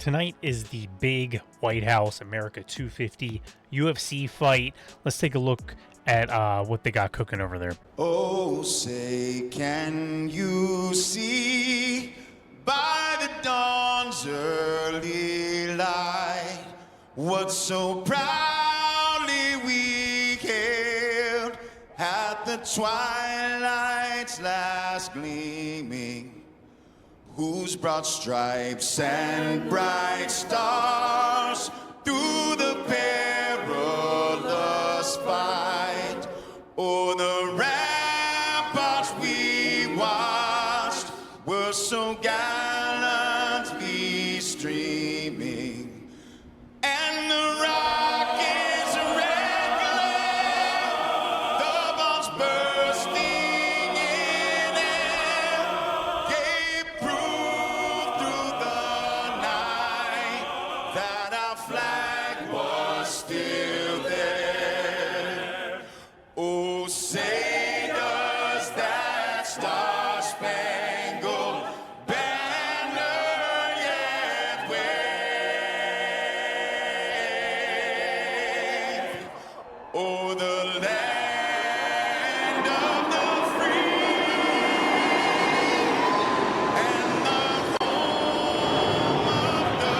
Tonight is the big White House America 250 UFC fight. Let's take a look at what they got cooking over there. Oh, say, can you see by the dawn's early light what so proudly we hailed at the twilight's last gleaming, whose broad stripes and bright stars through the perilous fight o'er the ramparts we watched were so gallantly streaming, and the rocket's red glare, the bombs bursting in air, gave proof through the night that our flag was still there. Oh, say does that star-spangled banner yet wave o'er the land of the free and the home of the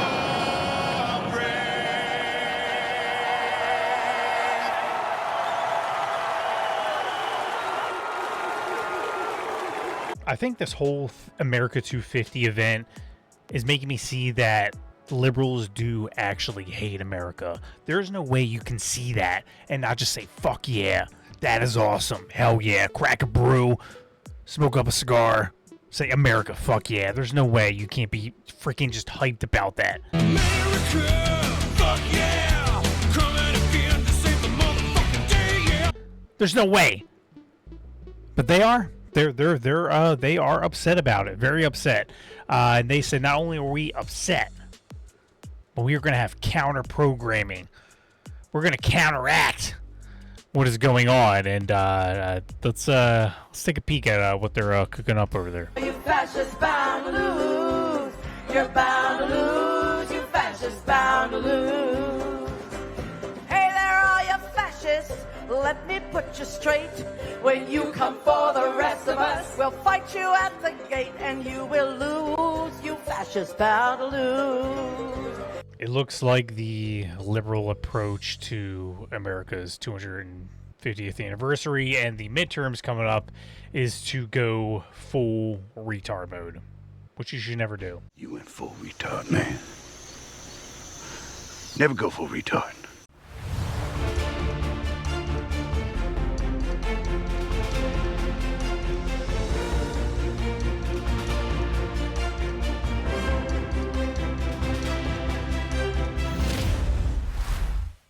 I think this whole America 250 event is making me see that liberals do actually hate America. There's no way you can see that and not just say, fuck yeah, that is awesome. Hell yeah, crack a brew, smoke up a cigar, say America, fuck yeah. There's no way you can't be freaking just hyped about that. America, fuck yeah, coming again to save the motherfucking day, yeah. There's no way. But they are. They are upset about it. Very upset. And they said not only are we upset, but we are going to have counter programming. We're going to counteract what is going on. And let's take a peek at what they're cooking up over there. You fascists bound to lose. You're bound to lose. You fascists bound to lose. Hey there, all you fascists. Let me put you straight. When you come for the rest of us, we'll fight you at the gate and you will lose. You fascists bound to lose. It looks like the liberal approach to America's 250th anniversary and the midterms coming up is to go full retard mode, which you should never do. You went full retard, man. Never go full retard.